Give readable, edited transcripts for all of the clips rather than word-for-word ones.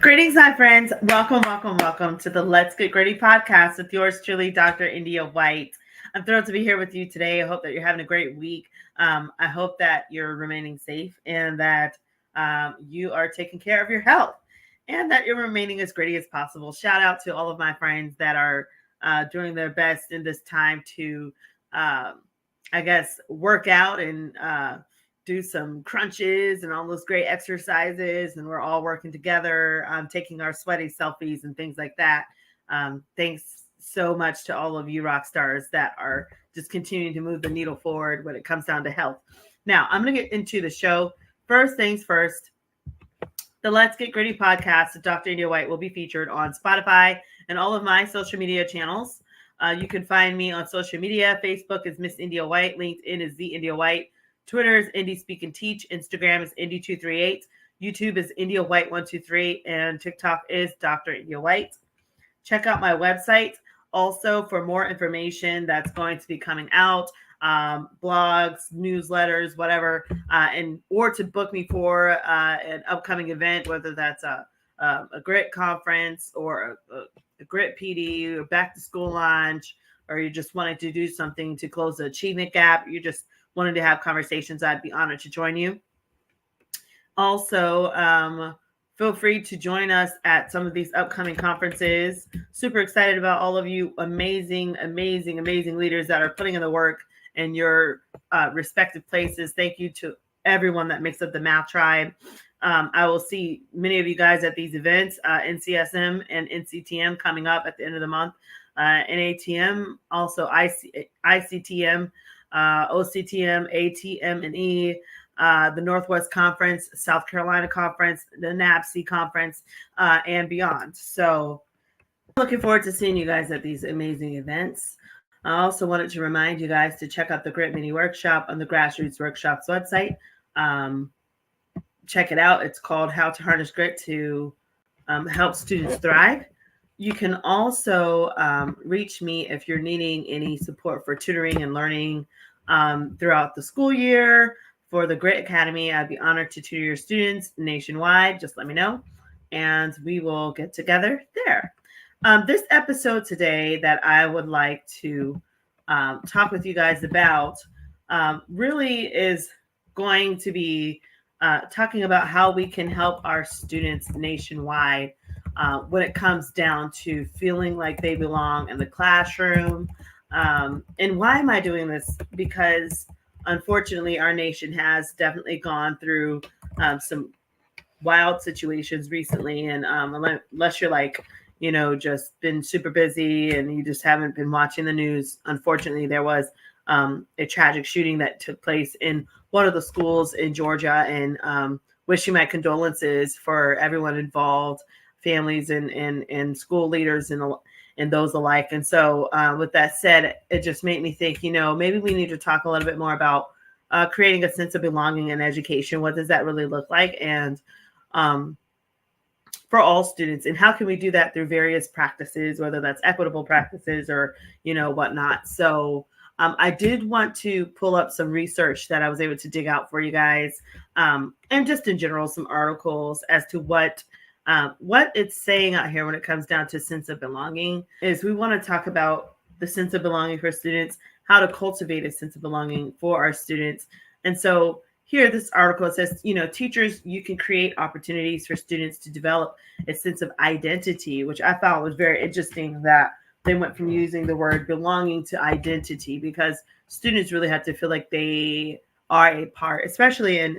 Greetings, my friends. Welcome to the Let's Get Gritty podcast with yours truly, Dr. India White. I'm thrilled to be here with you today. I hope that you're having a great week. I hope that you're remaining safe and that you are taking care of your health and that you're remaining as gritty as possible. Shout out to all of my friends that are doing their best in this time to, work out and do some crunches and all those great exercises, and we're all working together, taking our sweaty selfies and things like that. Thanks so much to all of you rock stars that are just continuing to move the needle forward when it comes down to health. Now, I'm going to get into the show. First things first, the Let's Get Gritty podcast with Dr. India White will be featured on Spotify and all of my social media channels. You can find me on social media. Facebook is Miss India White. LinkedIn is The India White. Twitter is Indie Speak and Teach. Instagram is Indie238. YouTube is India White 123. And TikTok is Dr. India White. Check out my website also for more information that's going to be coming out, blogs, newsletters, whatever, or to book me for an upcoming event, whether that's a grit conference or a grit PD or back to school launch, or you just wanted to do something to close the achievement gap. You just wanted to have conversations. I'd be honored to join you. Also, feel free to join us at some of these upcoming conferences. Super excited about all of you amazing leaders that are putting in the work in your respective places. Thank you to everyone that makes up the Math Tribe. I will see many of you guys at these events, NCSM and NCTM coming up at the end of the month. NATM, also ICTM, OCTM, ATM, and E, the Northwest Conference, South Carolina Conference, the NAPC Conference, and beyond. So looking forward to seeing you guys at these amazing events. I also wanted to remind you guys to check out the Grit Mini Workshop on the Grassroots Workshops website. Check it out. It's called How to Harness Grit to Help Students Thrive. You can also reach me if you're needing any support for tutoring and learning throughout the school year. For the Grit Academy, I'd be honored to tutor your students nationwide. Just let me know, and we will get together there. This episode today that I would like to talk with you guys about really is going to be talking about how we can help our students nationwide when it comes down to feeling like they belong in the classroom. And why am I doing this? Because unfortunately, our nation has definitely gone through some wild situations recently. And unless you're like, just been super busy and you just haven't been watching the news, unfortunately, there was a tragic shooting that took place in one of the schools in Georgia, and wishing my condolences for everyone involved, families and school leaders and those alike. And so with that said, it just made me think, maybe we need to talk a little bit more about creating a sense of belonging in education. What does that really look like? And for all students, and how can we do that through various practices, whether that's equitable practices or, whatnot. So I did want to pull up some research that I was able to dig out for you guys, and just in general, some articles as to what it's saying out here when it comes down to sense of belonging. Is we want to talk about the sense of belonging for students, how to cultivate a sense of belonging for our students. And so here, this article says, teachers, you can create opportunities for students to develop a sense of identity, which I found was very interesting that they went from using the word belonging to identity, because students really have to feel like they are a part, especially in,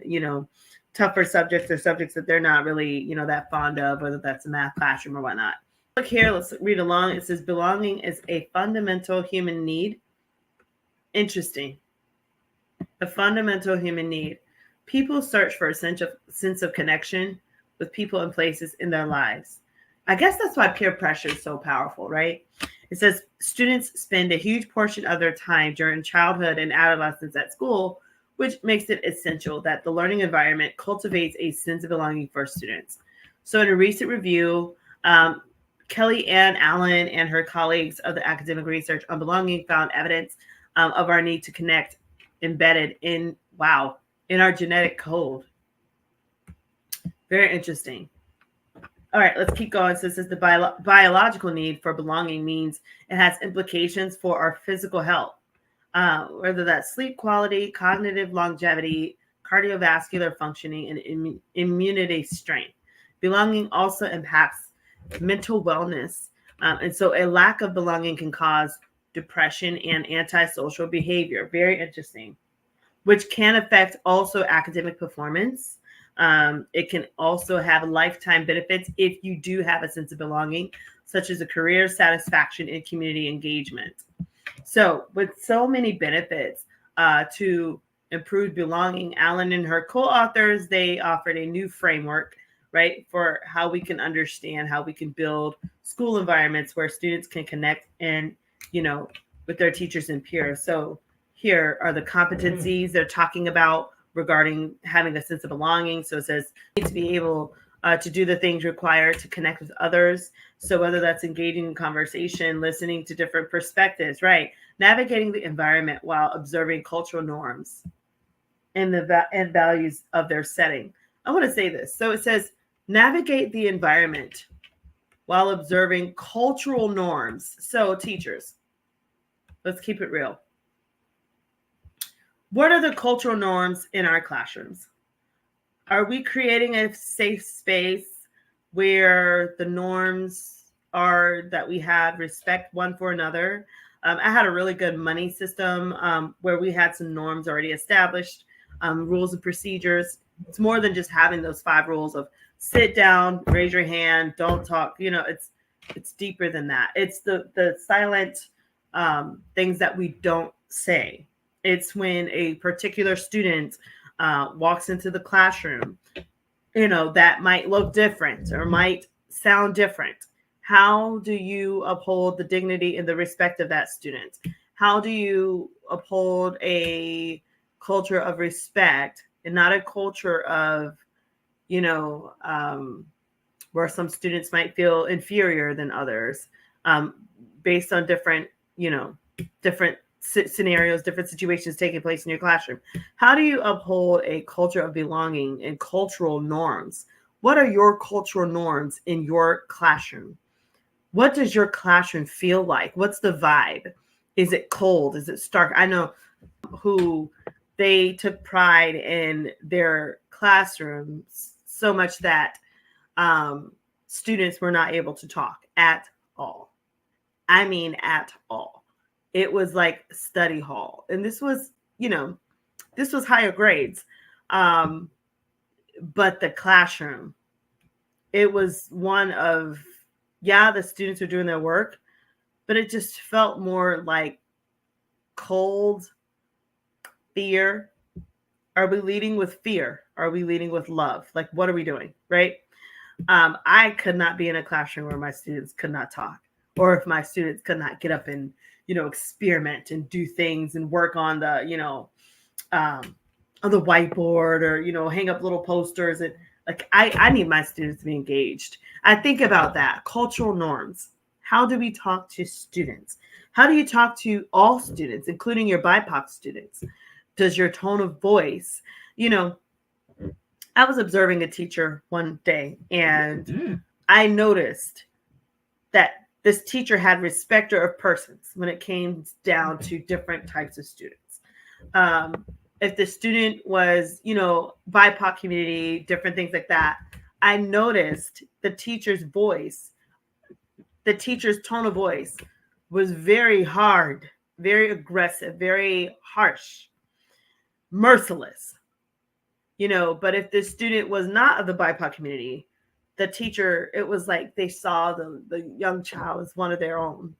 tougher subjects or subjects that they're not really, that fond of, whether that's a math classroom or whatnot. Look here, let's read along. It says belonging is a fundamental human need. Interesting. A fundamental human need. People search for a sense of connection with people and places in their lives. I guess that's why peer pressure is so powerful, right? It says students spend a huge portion of their time during childhood and adolescence at school, which makes it essential that the learning environment cultivates a sense of belonging for students. So in a recent review, Kelly Ann Allen and her colleagues of the Academic Research on Belonging found evidence of our need to connect embedded in our genetic code. Very interesting. All right, let's keep going. So this is the biological need for belonging means it has implications for our physical health, whether that's sleep quality, cognitive longevity, cardiovascular functioning, and immunity strength. Belonging also impacts mental wellness. And so a lack of belonging can cause depression and antisocial behavior. Very interesting, which can affect also academic performance. It can also have lifetime benefits if you do have a sense of belonging, such as a career satisfaction and community engagement. So, with so many benefits to improve belonging, Allen and her co-authors, they offered a new framework, right, for how we can understand how we can build school environments where students can connect and, with their teachers and peers. So, here are the competencies they're talking about regarding having a sense of belonging. So it says you need to be able to do the things required to connect with others. So whether that's engaging in conversation, listening to different perspectives, right? Navigating the environment while observing cultural norms and and values of their setting. I want to say this. So it says navigate the environment while observing cultural norms. So teachers, let's keep it real. What are the cultural norms in our classrooms? Are we creating a safe space where the norms are that we have respect one for another? I had a really good money system where we had some norms already established, rules and procedures. It's more than just having those 5 rules of sit down, raise your hand, don't talk. It's deeper than that. It's the silent things that we don't say. It's when a particular student walks into the classroom, that might look different or might sound different. How do you uphold the dignity and the respect of that student? How do you uphold a culture of respect and not a culture of, where some students might feel inferior than others based on different scenarios, different situations taking place in your classroom? How do you uphold a culture of belonging and cultural norms? What are your cultural norms in your classroom? What does your classroom feel like? What's the vibe? Is it cold? Is it stark? I know who they took pride in their classrooms so much that students were not able to talk at all. I mean, at all. It was like study hall. And this was higher grades. But the classroom, it was one of, the students were doing their work, but it just felt more like cold fear. Are we leading with fear? Are we leading with love? Like, what are we doing? Right. I could not be in a classroom where my students could not talk, or if my students could not get up and, experiment and do things and work on the, on the whiteboard or, hang up little posters. And like, I need my students to be engaged. I think about that. Cultural norms. How do we talk to students? How do you talk to all students, including your BIPOC students? Does your tone of voice, I was observing a teacher one day and I noticed that this teacher had respecter of persons when it came down to different types of students. If the student was, BIPOC community, different things like that, I noticed the teacher's voice, the teacher's tone of voice was very hard, very aggressive, very harsh, merciless. But if the student was not of the BIPOC community, the teacher, it was like they saw the young child as one of their own,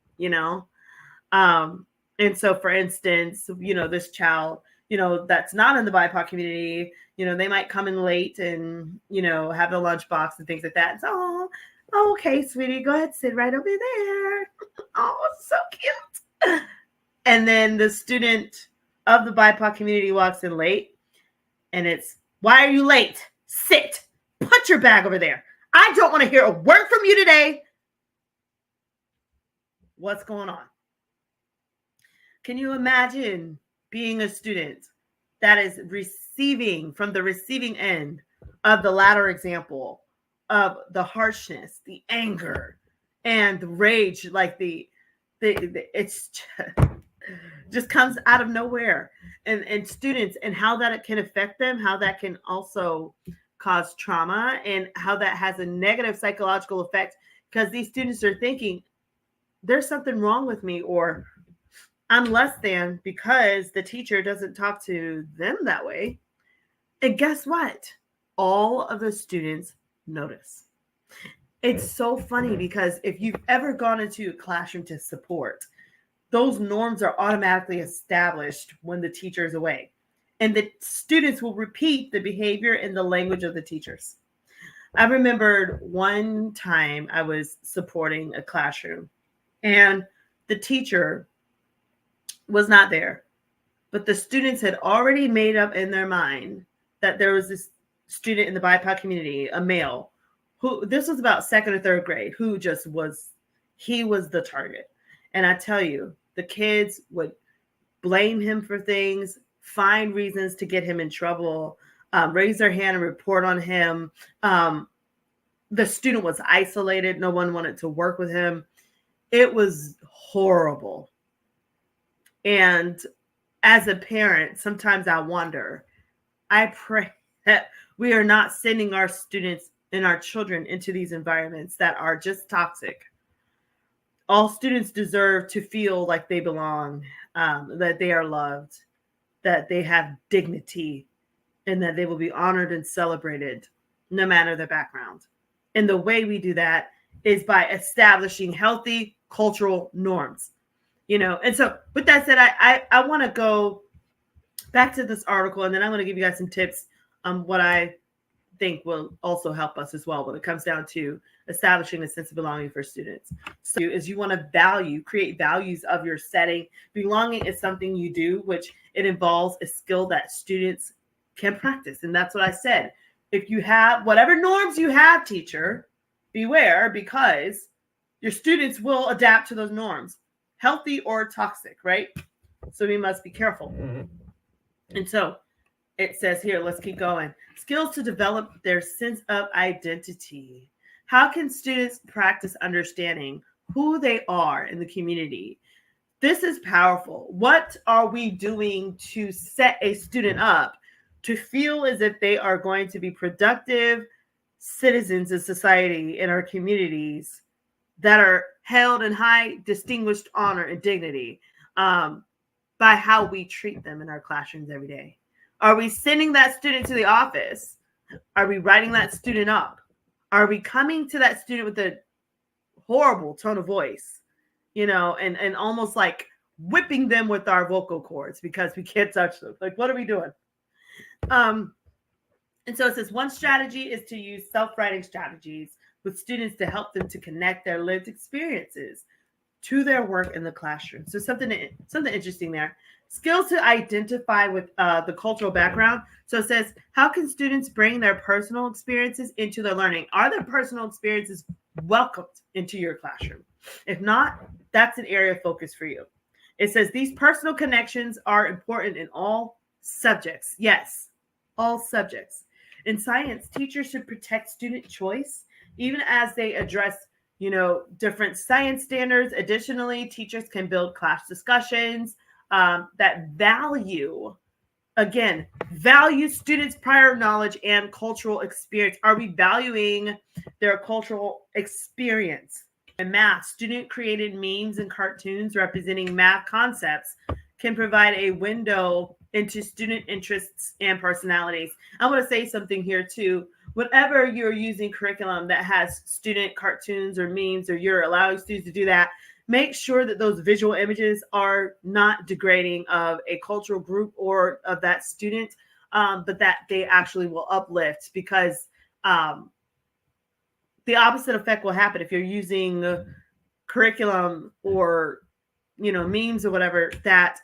and so for instance, this child, that's not in the BIPOC community, they might come in late and, have the lunchbox and things like that. So, okay, sweetie, go ahead, sit right over there. Oh, so cute. And then the student of the BIPOC community walks in late and it's, why are you late? Sit, put your bag over there. I don't want to hear a word from you today. What's going on? Can you imagine being a student that is receiving from the receiving end of the latter example of the harshness, the anger, and the rage, like it's just comes out of nowhere. And students, and how that it can affect them, how that can also cause trauma, and how that has a negative psychological effect, because these students are thinking there's something wrong with me, or I'm less than because the teacher doesn't talk to them that way. And guess what? All of the students notice. It's so funny because if you've ever gone into a classroom to support, those norms are automatically established when the teacher is away. And the students will repeat the behavior and the language of the teachers. I remembered one time I was supporting a classroom and the teacher was not there, but the students had already made up in their mind that there was this student in the BIPOC community, a male, who, this was about second or third grade, who just was, he was the target. And I tell you, the kids would blame him for things, find reasons to get him in trouble, raise their hand and report on him. The student was isolated. No one wanted to work with him. It was horrible. And as a parent, sometimes I wonder, I pray that we are not sending our students and our children into these environments that are just toxic. All students deserve to feel like they belong, that they are loved, that they have dignity, and that they will be honored and celebrated no matter their background. And the way we do that is by establishing healthy cultural norms. And so with that said, I want to go back to this article, and then I'm going to give you guys some tips on what I think will also help us as well when it comes down to establishing a sense of belonging for students. So is you want to create values of your setting. Belonging is something you do, which it involves a skill that students can practice. And that's what I said. If you have whatever norms you have, teacher, beware, because your students will adapt to those norms, healthy or toxic, right? So we must be careful. And so it says here, let's keep going. Skills to develop their sense of identity. How can students practice understanding who they are in the community? This is powerful. What are we doing to set a student up to feel as if they are going to be productive citizens of society in our communities that are held in high distinguished honor and dignity by how we treat them in our classrooms every day? Are we sending that student to the office? Are we writing that student up? Are we coming to that student with a horrible tone of voice, and almost like whipping them with our vocal cords because we can't touch them? Like, what are we doing? And so it says one strategy is to use self-writing strategies with students to help them to connect their lived experiences to their work in the classroom. So something interesting there. Skills to identify with the cultural background. So it says, how can students bring their personal experiences into their learning? Are their personal experiences welcomed into your classroom? If not, that's an area of focus for you. It says these personal connections are important in all subjects. Yes, all subjects. In science, teachers should protect student choice, even as they address different science standards. Additionally, teachers can build class discussions that value students' prior knowledge and cultural experience. Are we valuing their cultural experience? In math, student-created memes and cartoons representing math concepts can provide a window into student interests and personalities. I want to say something here too. Whenever you're using curriculum that has student cartoons or memes, or you're allowing students to do that, make sure that those visual images are not degrading of a cultural group or of that student, but that they actually will uplift, because the opposite effect will happen if you're using curriculum or memes or whatever that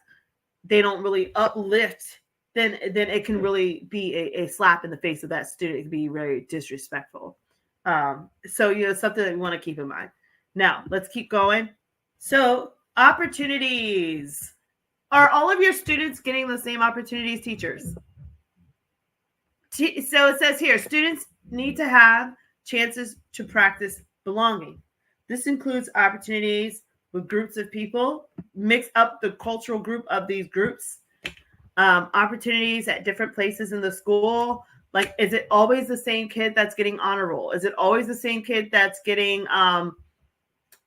they don't really uplift. Then it can really be a slap in the face of that student. It can be very disrespectful. So something that we want to keep in mind. Now let's keep going. So opportunities. Are all of your students getting the same opportunities, teachers? So it says here, students need to have chances to practice belonging. This includes opportunities with groups of people, mix up the cultural group of these groups, opportunities at different places in the school. Like, is it always the same kid that's getting honor roll? Is it always the same kid that's getting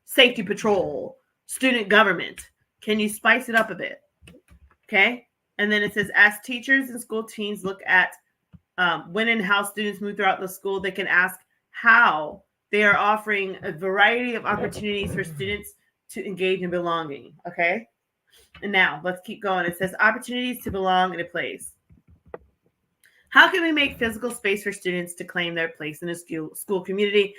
safety patrol, student government? Can you spice it up a bit? Okay. And then it says, as teachers and school teams look at when and how students move throughout the school, they can ask how they are offering a variety of opportunities for students to engage in belonging. Okay. And now let's keep going. It says opportunities to belong in a place. How can we make physical space for students to claim their place in a school community?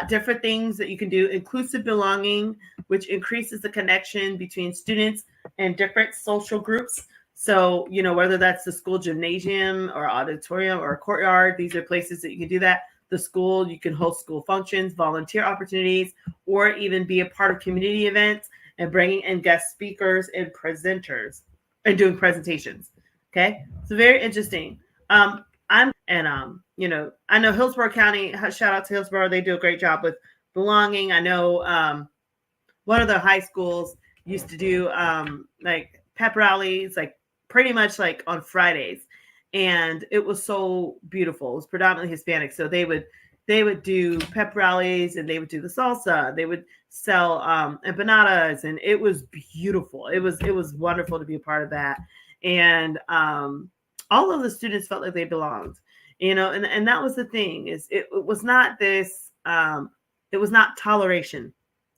Different things that you can do. Inclusive belonging, which increases the connection between students and different social groups. So, whether that's the school gymnasium or auditorium or courtyard, these are places that you can do that. The school, you can host school functions, volunteer opportunities, or even be a part of community events and bringing in guest speakers and presenters and doing presentations. Okay, so very interesting. I know Hillsborough County, shout out to Hillsborough. They do a great job with belonging. I know one of the high schools used to do like pep rallies, like pretty much like on Fridays. And it was so beautiful. It was predominantly Hispanic. So they would do pep rallies and they would do the salsa. They would sell empanadas, and it was beautiful. It was wonderful to be a part of that. And all of the students felt like they belonged, and that was the thing, is it was not this, it was not toleration.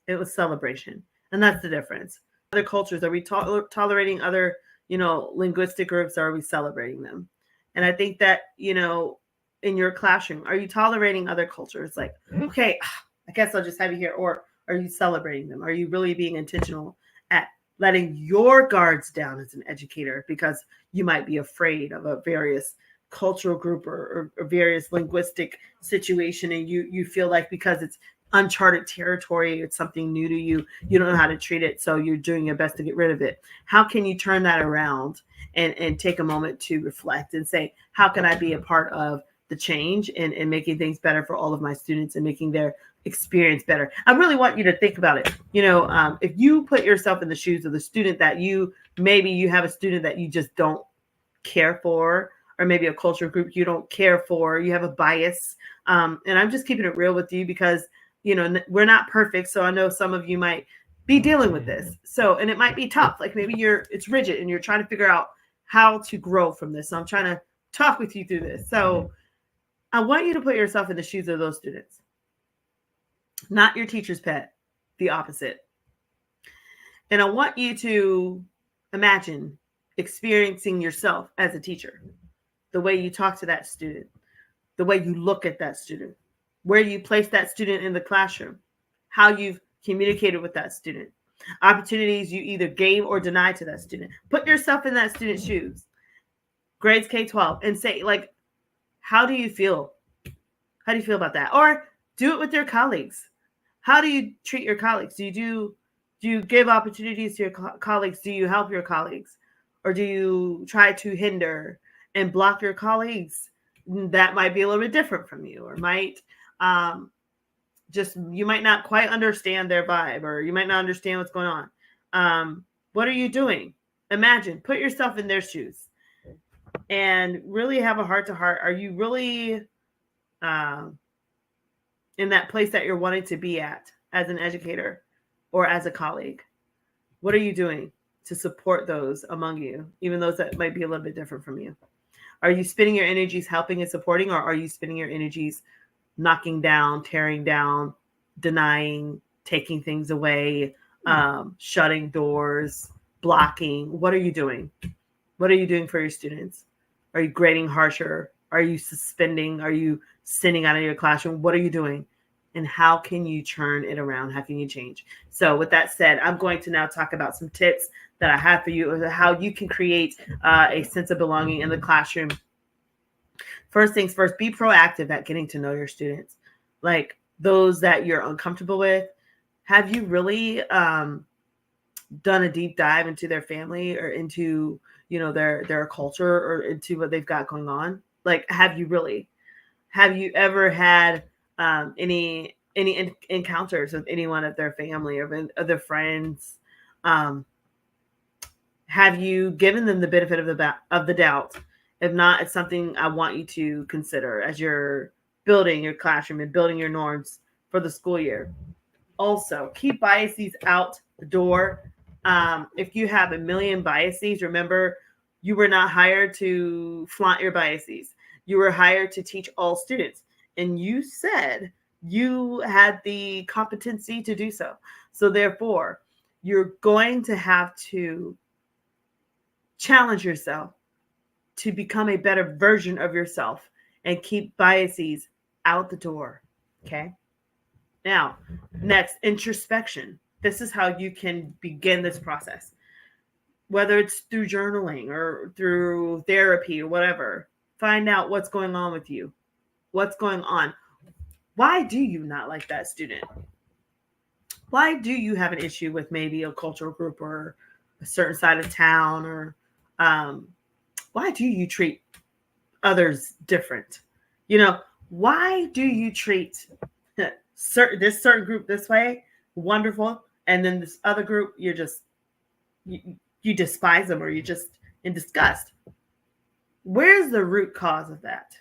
It was celebration. And that's the difference. Other cultures, are we tolerating other, linguistic groups, or are we celebrating them? And I think that, in your classroom, are you tolerating other cultures? Like, okay, I guess I'll just have you here. Or are you celebrating them? Are you really being intentional at letting your guards down as an educator because you might be afraid of a various cultural group or various linguistic situation, and you feel like because it's uncharted territory, it's something new to you, you don't know how to treat it, so you're doing your best to get rid of it. How can you turn that around and take a moment to reflect and say, how can I be a part of the change and making things better for all of my students and making their experience better? I really want you to think about it. If you put yourself in the shoes of the student that maybe you have a student that you just don't care for, or maybe a culture group you don't care for, you have a bias. And I'm just keeping it real with you because, we're not perfect. So I know some of you might be dealing with this. So, and it might be tough. Like maybe it's rigid and you're trying to figure out how to grow from this. So I'm trying to talk with you through this. So I want you to put yourself in the shoes of those students. Not your teacher's pet, the opposite. And I want you to imagine experiencing yourself as a teacher, the way you talk to that student, the way you look at that student, where you place that student in the classroom, how you've communicated with that student, opportunities you either gave or denied to that student. Put yourself in that student's shoes, grades K-12, and say, like, how do you feel? How do you feel about that? Or do it with your colleagues. How do you treat your colleagues? Do you give opportunities to your colleagues? Do you help your colleagues? Or do you try to hinder and block your colleagues that might be a little bit different from you, or might you might not quite understand their vibe, or you might not understand what's going on. What are you doing? Imagine, put yourself in their shoes and really have a heart to heart. Are you really in that place that you're wanting to be at as an educator or as a colleague? What are you doing to support those among you, even those that might be a little bit different from you? Are you spending your energies helping and supporting, or are you spending your energies knocking down, tearing down, denying, taking things away, shutting doors, blocking? What are you doing? What are you doing for your students? Are you grading harsher? Are you suspending? Are you sending out of your classroom? What are you doing? And how can you turn it around? How can you change? So with that said, I'm going to now talk about some tips that I have for you, how you can create a sense of belonging in the classroom. First things first, be proactive at getting to know your students. Like those that you're uncomfortable with, have you really done a deep dive into their family or into, their culture or into what they've got going on? Like, have you ever had any encounters with anyone of their family or of their friends? Um, have you given them the benefit of the doubt? If not, it's something I want you to consider as you're building your classroom and building your norms for the school year. Also, keep biases out the door. If you have a million biases, remember you were not hired to flaunt your biases. You were hired to teach all students, and you said you had the competency to do so. So, therefore, you're going to have to challenge yourself to become a better version of yourself and keep biases out the door. Okay. Now, next, introspection. This is how you can begin this process, whether it's through journaling or through therapy or whatever. Find out what's going on with you. What's going on? Why do you not like that student? Why do you have an issue with maybe a cultural group or a certain side of town? Or why do you treat others different? Why do you treat this certain group this way? Wonderful. And then this other group, you despise them, or you're just in disgust. Where's the root cause of that?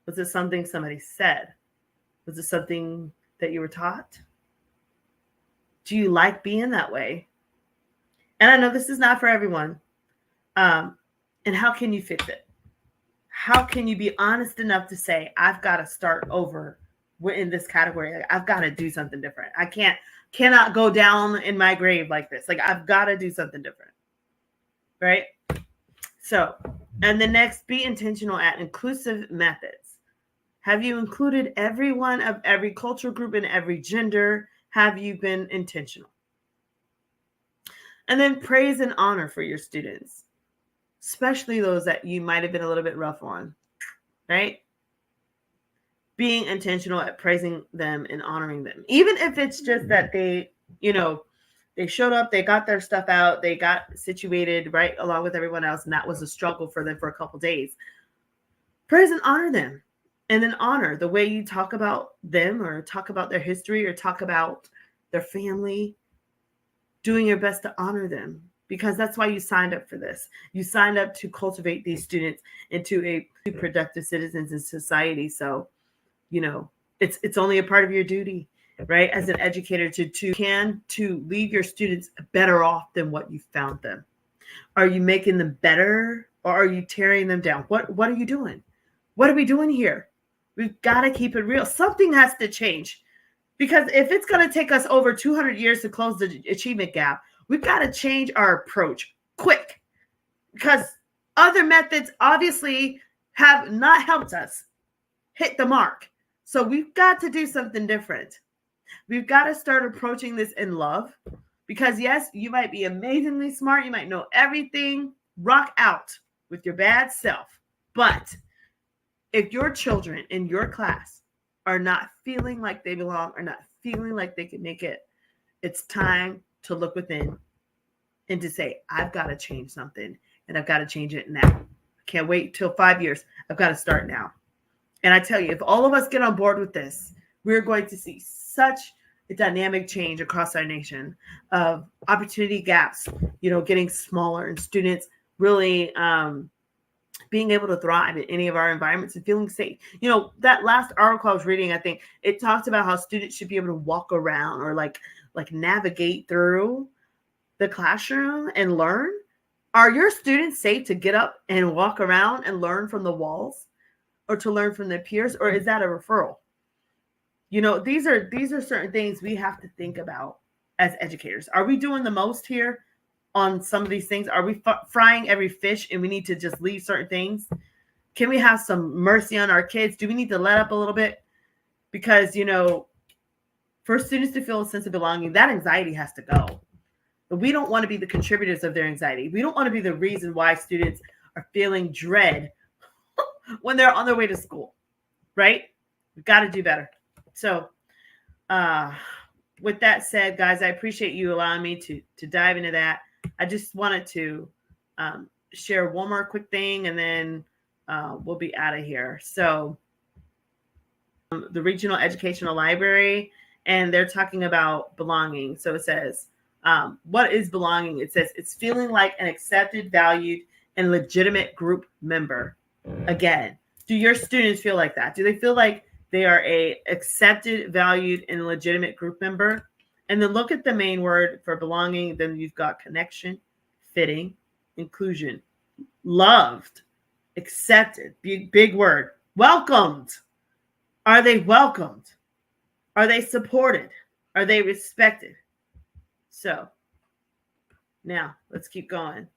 Was it something somebody said? Was it something that you were taught? Do you like being that way? And I know this is not for everyone. And how can you fix it? How can you be honest enough to say, I've got to start over in this category? I've got to do something different. I cannot go down in my grave like this. I've got to do something different. Right? So, and the next, be intentional at inclusive methods. Have you included everyone of every cultural group and every gender? Have you been intentional? And then praise and honor for your students, especially those that you might have been a little bit rough on, right? Being intentional at praising them and honoring them. Even if it's just that they showed up, they got their stuff out, they got situated right along with everyone else, and that was a struggle for them for a couple days. Praise and honor them. And then honor the way you talk about them, or talk about their history, or talk about their family, doing your best to honor them, because that's why you signed up for this. You signed up to cultivate these students into a productive citizens in society. So, it's only a part of your duty, right, as an educator to leave your students better off than what you found them. Are you making them better, or are you tearing them down? What are you doing? What are we doing here? We've got to keep it real. Something has to change, because if it's going to take us over 200 years to close the achievement gap, we've got to change our approach quick, because other methods obviously have not helped us hit the mark. So we've got to do something different. We've got to start approaching this in love, because yes, you might be amazingly smart. You might know everything. Rock out with your bad self. But if your children in your class are not feeling like they belong, or not feeling like they can make it, it's time to look within and to say, I've got to change something, and I've got to change it now. I can't wait till 5 years. I've got to start now. And I tell you, if all of us get on board with this, we're going to see such a dynamic change across our nation of opportunity gaps, getting smaller, and students really being able to thrive in any of our environments and feeling safe. That last article I was reading, I think it talked about how students should be able to walk around, or like navigate through the classroom and learn. Are your students safe to get up and walk around and learn from the walls, or to learn from their peers, or is that a referral? These are certain things we have to think about as educators. Are we doing the most here on some of these things? Are we frying every fish, and we need to just leave certain things? Can we have some mercy on our kids? Do we need to let up a little bit? Because, for students to feel a sense of belonging, that anxiety has to go. But we don't want to be the contributors of their anxiety. We don't want to be the reason why students are feeling dread when they're on their way to school, right? We've got to do better. So, with that said, guys, I appreciate you allowing me to dive into that. I just wanted to share one more quick thing, and then we'll be out of here. So, the Regional Educational Library, and they're talking about belonging. So it says, what is belonging? It says it's feeling like an accepted, valued, and legitimate group member. Again, do your students feel like that? Do they feel like they are a accepted, valued, and legitimate group member? And then look at the main word for belonging. Then you've got connection, fitting, inclusion, loved, accepted, big word, welcomed. Are they welcomed? Are they supported? Are they respected? So now let's keep going.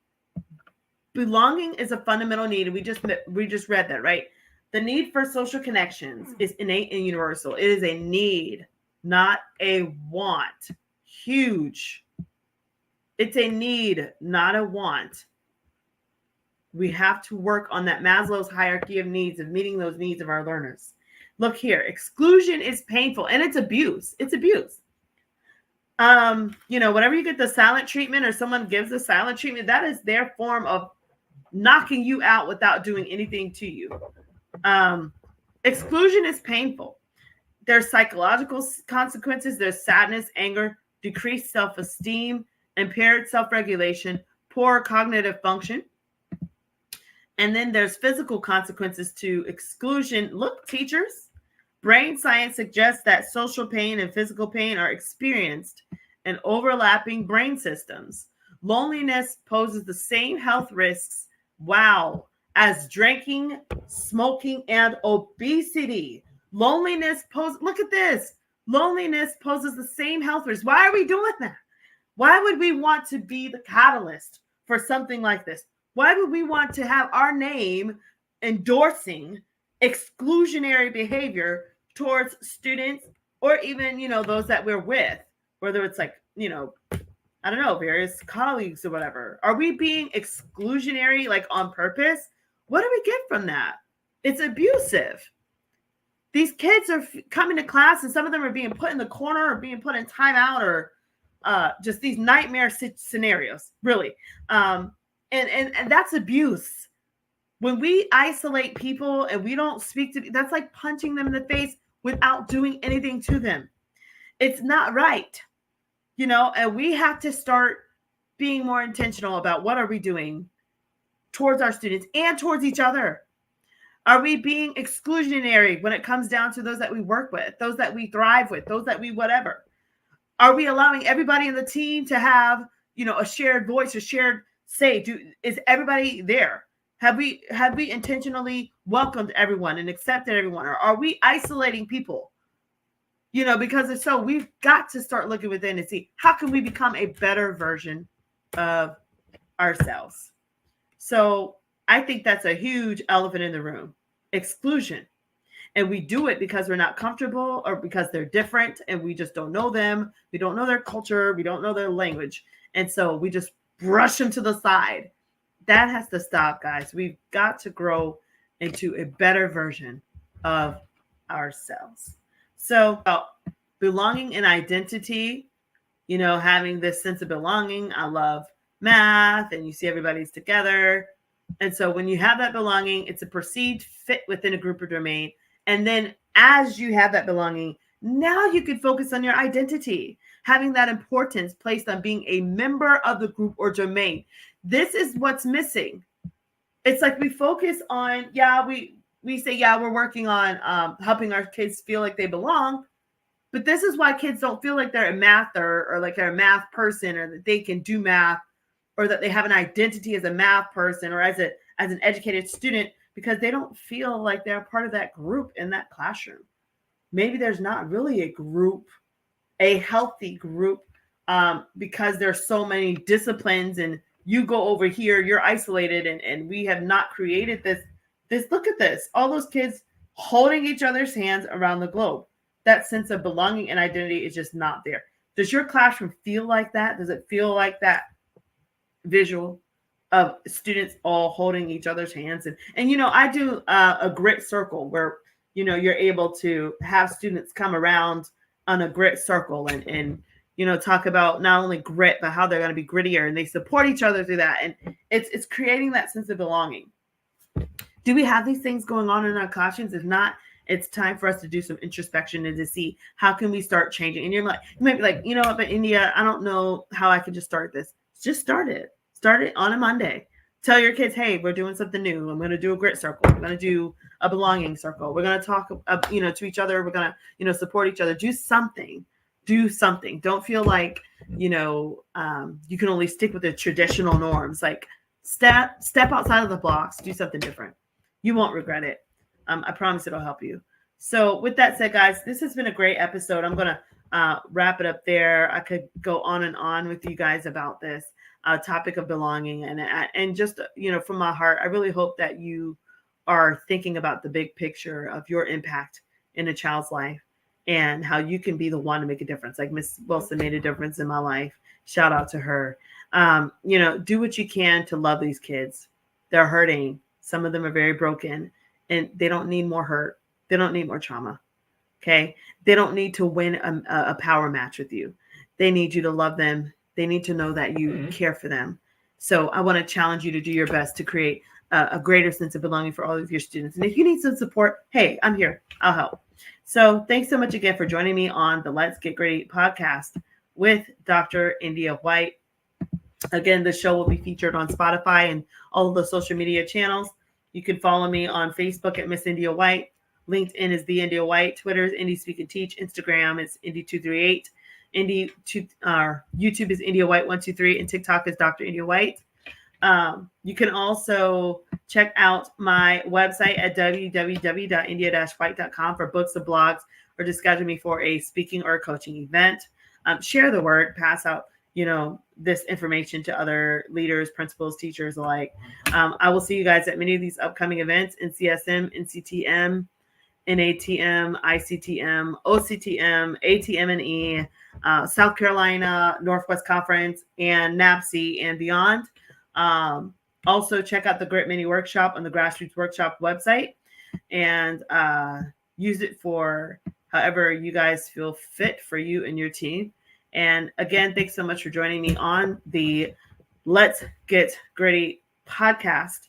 Belonging is a fundamental need, and we just read that, right? The need for social connections is innate and universal. It is a need, not a want. Huge. It's a need, not a want. We have to work on that Maslow's hierarchy of needs, of meeting those needs of our learners. Look here, exclusion is painful, and it's abuse. It's abuse. Whenever you get the silent treatment or someone gives the silent treatment, that is their form of knocking you out without doing anything to you. Exclusion is painful. There's psychological consequences. There's sadness, anger, decreased self-esteem, impaired self-regulation, poor cognitive function. And then there's physical consequences to exclusion. Look, teachers, brain science suggests that social pain and physical pain are experienced in overlapping brain systems. Loneliness poses the same health risks, as drinking, smoking, and obesity. Loneliness look at this. Loneliness poses the same health risks. Why are we doing that? Why would we want to be the catalyst for something like this? Why would we want to have our name endorsing exclusionary behavior towards students or even, those that we're with, whether it's various colleagues or whatever? Are we being exclusionary, on purpose? What do we get from that? It's abusive. These kids are coming to class and some of them are being put in the corner or being put in timeout or just these nightmare scenarios, really. And that's abuse. When we isolate people and we don't speak to, that's like punching them in the face without doing anything to them. It's not right, and we have to start being more intentional about what are we doing towards our students and towards each other. Are we being exclusionary when it comes down to those that we work with, those that we thrive with, those that we whatever? Are we allowing everybody in the team to have, a shared voice, a shared say? Is everybody there? Have we intentionally welcomed everyone and accepted everyone? Or are we isolating people? Because if so, we've got to start looking within and see how can we become a better version of ourselves. So I think that's a huge elephant in the room, exclusion. And we do it because we're not comfortable or because they're different and we just don't know them. We don't know their culture. We don't know their language. And so we just brush them to the side. That has to stop, guys. We've got to grow into a better version of ourselves. So belonging and identity, having this sense of belonging. I love math and you see everybody's together. And so when you have that belonging, it's a perceived fit within a group or domain. And then as you have that belonging, now you can focus on your identity, having that importance placed on being a member of the group or domain. This is what's missing. It's like we focus on, we say, we're working on helping our kids feel like they belong. But this is why kids don't feel like they're a math or like they're a math person or that they can do math or that they have an identity as a math person or as an educated student, because they don't feel like they're part of that group in that classroom. Maybe there's not really a group, a healthy group, because there's so many disciplines and you go over here, you're isolated, and we have not created this. Look at this, all those kids holding each other's hands around the globe. That sense of belonging and identity is just not there. Does your classroom feel like that? Does it feel like that visual of students all holding each other's hands? And I do a grit circle where, you're able to have students come around on a grit circle and talk about not only grit, but how they're going to be grittier, and they support each other through that. And it's creating that sense of belonging. Do we have these things going on in our classrooms? If not, It's time for us to do some introspection and to see how can we start changing. And you're like, you might be like, you know what, but India, I don't know how I can just start this. Just start it. Start it on a Monday. Tell your kids, hey, we're doing something new. I'm going to do a grit circle. I'm going to do a belonging circle. We're going to talk, to each other. We're going to, support each other. Do something. Do something. Don't feel like, you can only stick with the traditional norms. Like step outside of the blocks. Do something different. You won't regret it. I promise it'll help you. So with that said, guys, this has been a great episode. I'm going to wrap it up there. I could go on and on with you guys about this topic of belonging. And just, from my heart, I really hope that you are thinking about the big picture of your impact in a child's life and how you can be the one to make a difference. Like Miss Wilson made a difference in my life. Shout out to her. Do what you can to love these kids. They're hurting. Some of them are very broken and they don't need more hurt. They don't need more trauma. Okay. They don't need to win a power match with you. They need you to love them. They need to know that you care for them. So I want to challenge you to do your best to create a greater sense of belonging for all of your students. And if you need some support, hey, I'm here. I'll help. So thanks so much again for joining me on the Let's Get Gritty podcast with Dr. India White. Again, the show will be featured on Spotify and all of the social media channels. You can follow me on Facebook at Miss India White. LinkedIn is The India White. Twitter is Indie Speak and Teach. Instagram is Indie238. YouTube is India White 123, and TikTok is Dr. India White. You can also check out my website at www.india-white.com for books and blogs, or to schedule me for a speaking or coaching event. Share the word, pass out, this information to other leaders, principals, teachers alike. I will see you guys at many of these upcoming events: NCSM, NCTM, NATM, ICTM, OCTM, ATM&E, South Carolina, Northwest Conference, and NAPSE and beyond. Also, check out the Grit Mini Workshop on the Grassroots Workshop website and use it for however you guys feel fit for you and your team. And again, thanks so much for joining me on the Let's Get Gritty podcast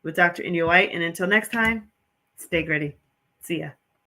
with Dr. India White. And until next time, stay gritty. See ya.